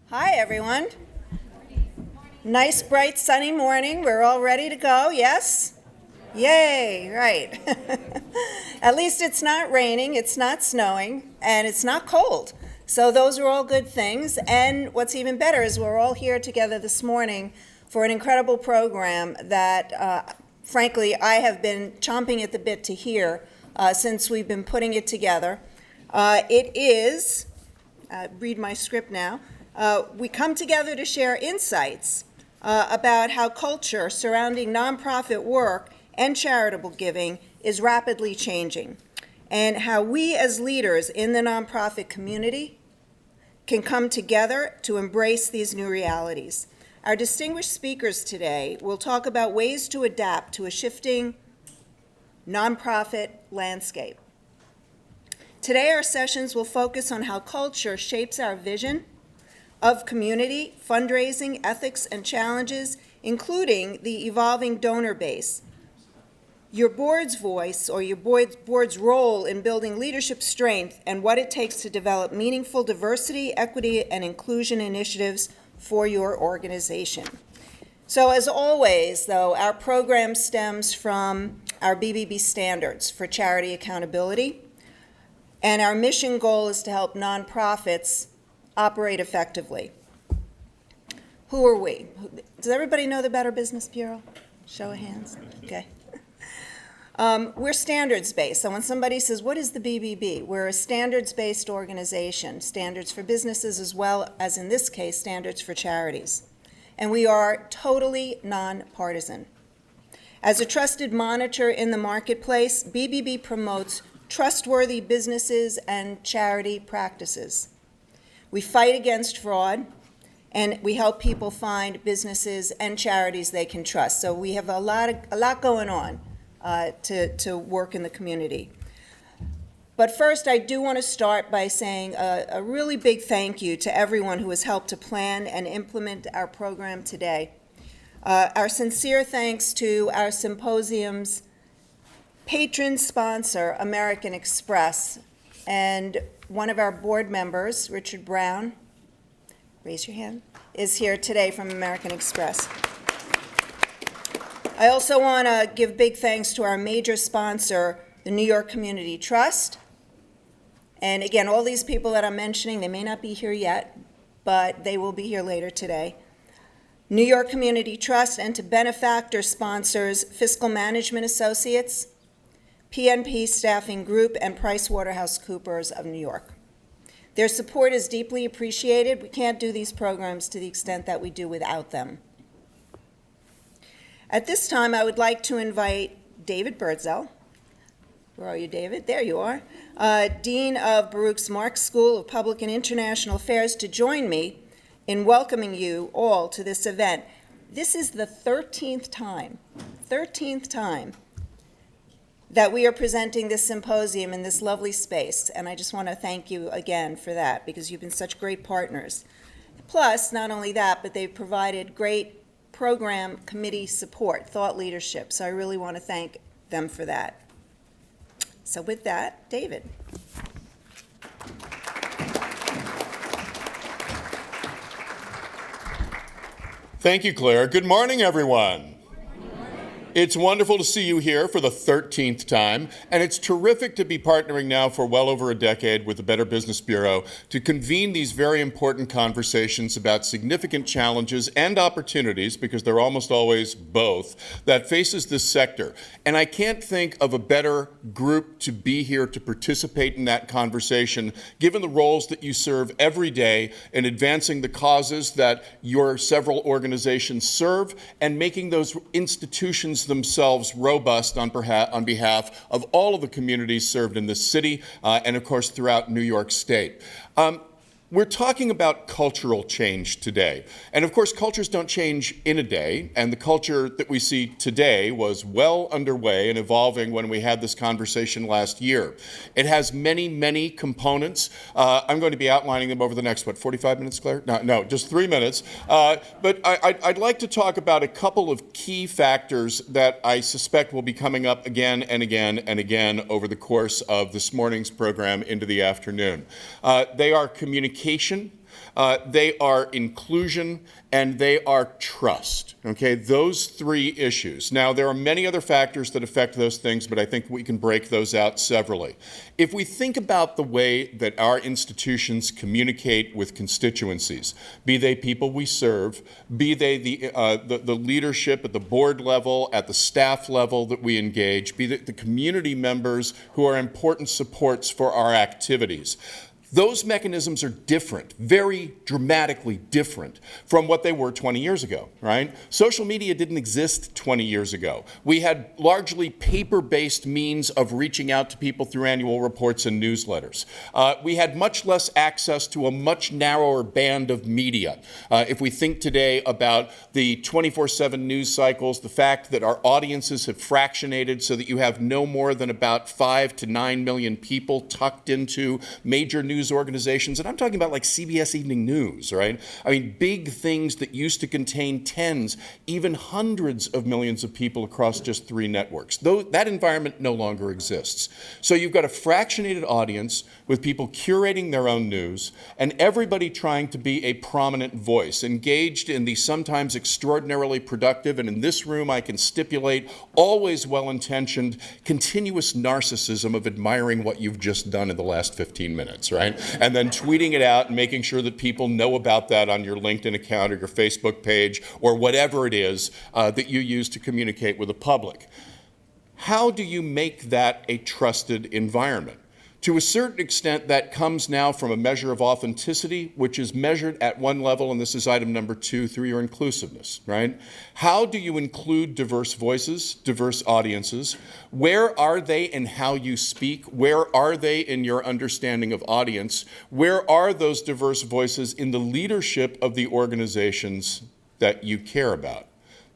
Hi, everyone. Nice, bright, sunny morning. We're all ready to go, yes? Yay, right. At least it's not raining, it's not snowing, and it's not cold. So those are all good things. And what's even better is we're all here together this morning for an incredible program that, frankly, I have been chomping at the bit to hear since we've been putting it together. It is, read my script now, we come together to share insights about how culture surrounding nonprofit work and charitable giving is rapidly changing, and how we as leaders in the nonprofit community can come together to embrace these new realities. Our distinguished speakers today will talk about ways to adapt to a shifting nonprofit landscape. Today, our sessions will focus on how culture shapes our vision of community, fundraising, ethics, and challenges, including the evolving donor base. Your board's voice, or your board's role in building leadership strength, and what it takes to develop meaningful diversity, equity, and inclusion initiatives for your organization. So as always, though, our program stems from our BBB standards for charity accountability, and our mission goal is to help nonprofits operate effectively. Who are we? Does everybody know the Better Business Bureau? Show of hands. Okay. We're standards-based. So when somebody says, what is the BBB? We're a standards-based organization, standards for businesses as well as, in this case, standards for charities. And we are totally nonpartisan. As a trusted monitor in the marketplace, BBB promotes trustworthy businesses and charity practices. We fight against fraud, and we help people find businesses and charities they can trust. So we have a lot going on to work in the community. But first, I do want to start by saying a really big thank you to everyone who has helped to plan and implement our program today. Our sincere thanks to our symposium's patron sponsor, American Express, and one of our board members, Richard Brown, raise your hand, is here today from American Express. I also want to give big thanks to our major sponsor, the New York Community Trust. And again, all these people that I'm mentioning, they may not be here yet, but they will be here later today. New York Community Trust, and to benefactor sponsors, Fiscal Management Associates, PNP Staffing Group, and PricewaterhouseCoopers of New York. Their support is deeply appreciated. We can't do these programs to the extent that we do without them. At this time, I would like to invite David Birdsell. Where are you, David? There you are. Dean of Baruch's Marx School of Public and International Affairs, to join me in welcoming you all to this event. This is the 13th time that we are presenting this symposium in this lovely space, and I just want to thank you again for that, because you've been such great partners. Plus, not only that, but they've provided great program committee support, thought leadership, so I really want to thank them for that. So with that, David. Thank you, Claire. Good morning, everyone. It's wonderful to see you here for the 13th time, and it's terrific to be partnering now for well over a decade with the Better Business Bureau to convene these very important conversations about significant challenges and opportunities, because they're almost always both, that faces this sector. And I can't think of a better group to be here to participate in that conversation, given the roles that you serve every day in advancing the causes that your several organizations serve and making those institutions themselves robust on behalf of all of the communities served in this city and, of course, throughout New York State. We're talking about cultural change today. And of course, cultures don't change in a day. And the culture that we see today was well underway and evolving when we had this conversation last year. It has many, many components. I'm going to be outlining them over the next, 45 minutes, Claire? No, just 3 minutes. But I'd like to talk about a couple of key factors that I suspect will be coming up again and again and again over the course of this morning's program into the afternoon. They are communication, They are inclusion and they are trust. Okay, those three issues. Now, there are many other factors that affect those things, but I think we can break those out severally. If we think about the way that our institutions communicate with constituencies, be they people we serve, be they the leadership at the board level, at the staff level that we engage, be the community members who are important supports for our activities, those mechanisms are different, very dramatically different from what they were 20 years ago, right? Social media didn't exist 20 years ago. We had largely paper-based means of reaching out to people through annual reports and newsletters. We had much less access to a much narrower band of media. If we think today about the 24/7 news cycles, the fact that our audiences have fractionated so that you have no more than about 5 to 9 million people tucked into major news organizations, and I'm talking about like CBS Evening News, right? I mean, big things that used to contain tens, even hundreds of millions of people across just 3 networks. Though that environment no longer exists. So you've got a fractionated audience with people curating their own news and everybody trying to be a prominent voice, engaged in the sometimes extraordinarily productive, and in this room I can stipulate, always well-intentioned, continuous narcissism of admiring what you've just done in the last 15 minutes, right? And then tweeting it out and making sure that people know about that on your LinkedIn account or your Facebook page or whatever it is that you use to communicate with the public. How do you make that a trusted environment? To a certain extent, that comes now from a measure of authenticity, which is measured at one level, and this is item number 2, through your inclusiveness, right? How do you include diverse voices, diverse audiences? Where are they in how you speak? Where are they in your understanding of audience? Where are those diverse voices in the leadership of the organizations that you care about?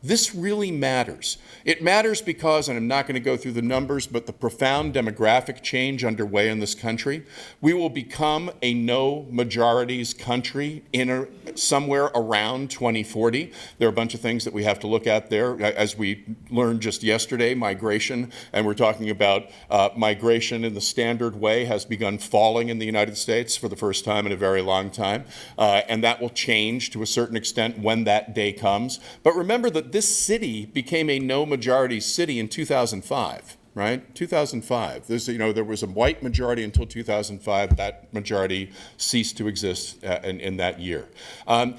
This really matters. It matters because, and I'm not going to go through the numbers, but the profound demographic change underway in this country, we will become a no majorities country in somewhere around 2040. There are a bunch of things that we have to look at there. As we learned just yesterday, migration, and we're talking about migration in the standard way has begun falling in the United States for the first time in a very long time. And that will change to a certain extent when that day comes. But remember that this city became a no-majority city in 2005, right? 2005. There was a white majority until 2005. That majority ceased to exist in that year. And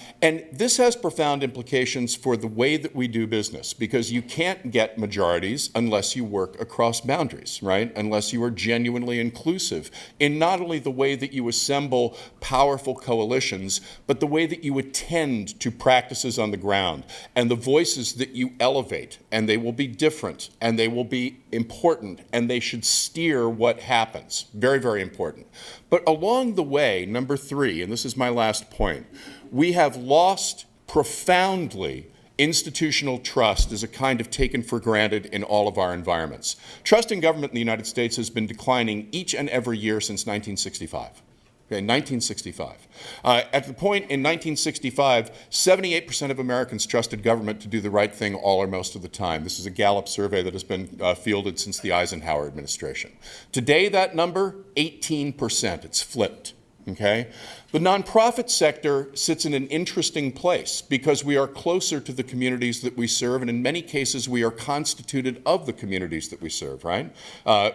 this has profound implications for the way that we do business, because you can't get majorities unless you work across boundaries, right? Unless you are genuinely inclusive in not only the way that you assemble powerful coalitions, but the way that you attend to practices on the ground and the voices that you elevate, and they will be different and they will be important, and they should steer what happens. Very, very important. But along the way, number 3, and this is my last point, we have lost profoundly institutional trust as a kind of taken for granted in all of our environments. Trust in government in the United States has been declining each and every year since 1965. Okay, 1965. At the point in 1965, 78% of Americans trusted government to do the right thing all or most of the time. This is a Gallup survey that has been fielded since the Eisenhower administration. Today, that number, 18%. It's flipped. Okay? The nonprofit sector sits in an interesting place because we are closer to the communities that we serve, and in many cases we are constituted of the communities that we serve, right?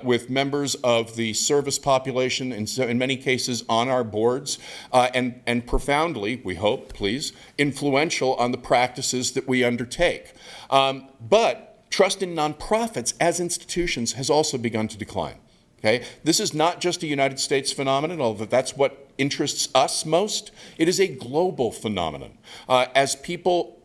With members of the service population, and so in many cases on our boards, and profoundly, we hope, please, influential on the practices that we undertake. But trust in nonprofits as institutions has also begun to decline. Okay? This is not just a United States phenomenon, although that's what interests us most. It is a global phenomenon. As people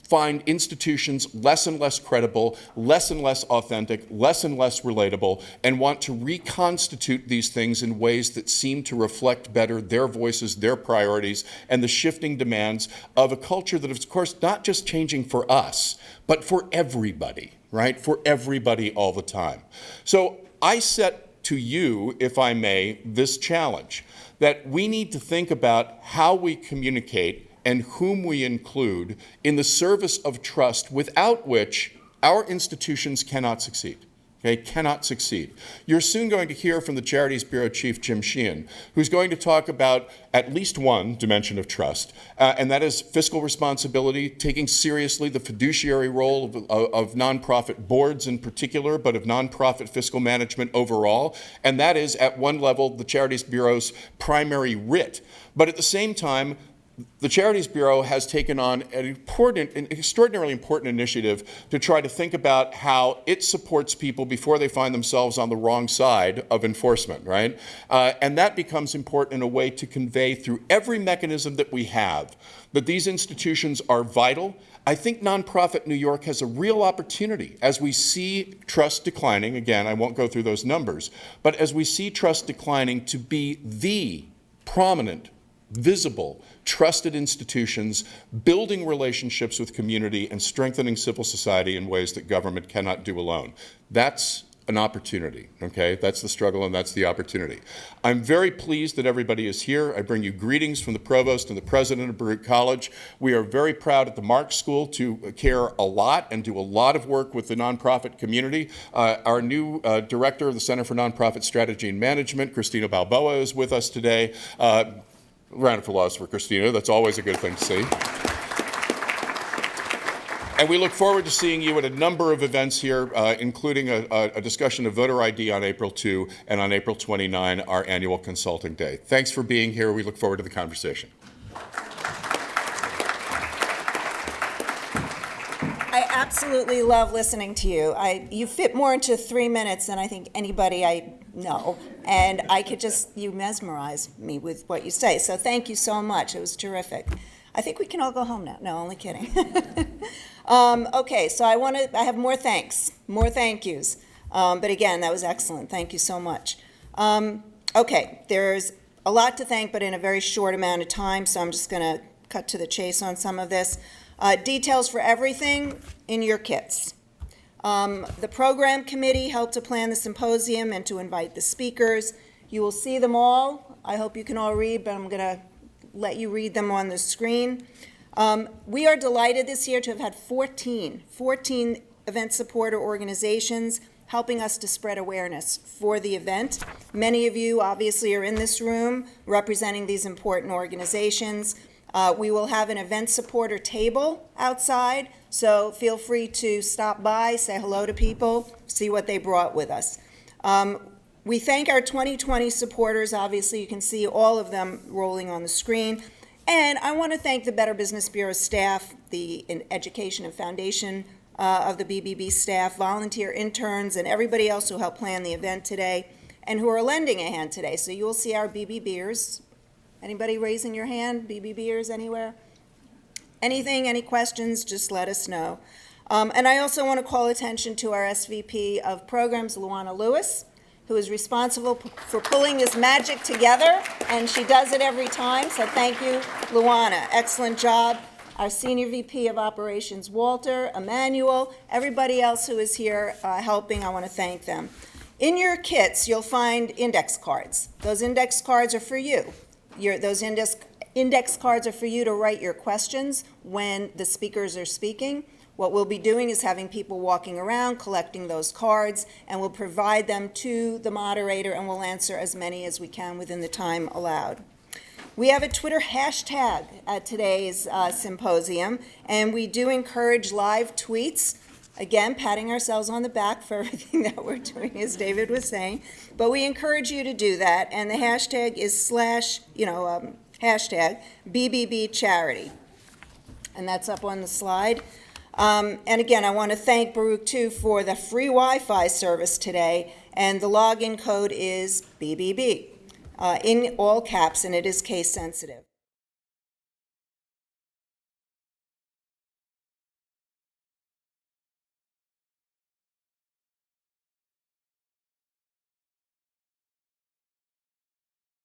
find institutions less and less credible, less and less authentic, less and less relatable, and want to reconstitute these things in ways that seem to reflect better their voices, their priorities, and the shifting demands of a culture that is, of course, not just changing for us, but for everybody, right? For everybody all the time. So I set to you, if I may, this challenge, that we need to think about how we communicate and whom we include in the service of trust, without which our institutions cannot succeed. okay, cannot succeed. You're soon going to hear from the Charities Bureau Chief, Jim Sheehan, who's going to talk about at least one dimension of trust, and that is fiscal responsibility, taking seriously the fiduciary role of nonprofit boards in particular, but of nonprofit fiscal management overall, and that is, at one level, the Charities Bureau's primary writ. But at the same time, the Charities Bureau has taken on an extraordinarily important initiative to try to think about how it supports people before they find themselves on the wrong side of enforcement, right? And that becomes important in a way to convey through every mechanism that we have that these institutions are vital. I think nonprofit New York has a real opportunity as we see trust declining. Again, I won't go through those numbers, but as we see trust declining, to be the prominent, visible, trusted institutions, building relationships with community and strengthening civil society in ways that government cannot do alone. That's an opportunity, okay? That's the struggle and that's the opportunity. I'm very pleased that everybody is here. I bring you greetings from the provost and the president of Baruch College. We are very proud at the Marks School to care a lot and do a lot of work with the nonprofit community. Our new director of the Center for Nonprofit Strategy and Management, Christina Balboa, is with us today. Round of applause for Christina. That's always a good thing to see. And we look forward to seeing you at a number of events here, including a discussion of voter ID on April 2 and on April 29, our annual consulting day. Thanks for being here. We look forward to the conversation. I absolutely love listening to you. You fit more into 3 minutes than I think anybody I know, and you mesmerize me with what you say. So thank you so much. It was terrific. I think we can all go home now. No, only kidding. Okay, so I have more thanks, more thank yous. But again, that was excellent. Thank you so much. Okay, there's a lot to thank, but in a very short amount of time, so I'm just going to cut to the chase on some of this. Details for everything in your kits. The program committee helped to plan the symposium and to invite the speakers. You will see them all. I hope you can all read, but I'm going to let you read them on the screen. We are delighted this year to have had 14 event supporter organizations helping us to spread awareness for the event. Many of you obviously are in this room representing these important organizations. We will have an event supporter table outside, so feel free to stop by, say hello to people, see what they brought with us. We thank our 2020 supporters. Obviously, you can see all of them rolling on the screen. And I want to thank the Better Business Bureau staff, the education and foundation of the BBB staff, volunteer interns, and everybody else who helped plan the event today and who are lending a hand today. So you will see our BBBers. Anybody raising your hand? BBBers anywhere? Anything, any questions, just let us know. And I also want to call attention to our SVP of programs, Luana Lewis, who is responsible for pulling this magic together, and she does it every time, so thank you, Luana. Excellent job. Our Senior VP of Operations, Walter, Emmanuel, everybody else who is here helping, I want to thank them. In your kits, you'll find index cards. Those index cards are for you. Those index cards are for you to write your questions when the speakers are speaking. What we'll be doing is having people walking around, collecting those cards, and we'll provide them to the moderator, and we'll answer as many as we can within the time allowed. We have a Twitter hashtag at today's symposium, and we do encourage live tweets. Again, patting ourselves on the back for everything that we're doing, as David was saying. But we encourage you to do that, and the hashtag is hashtag BBB Charity. And that's up on the slide. And again, I want to thank Baruch, too, for the free Wi-Fi service today, and the login code is BBB in all caps, and it is case sensitive.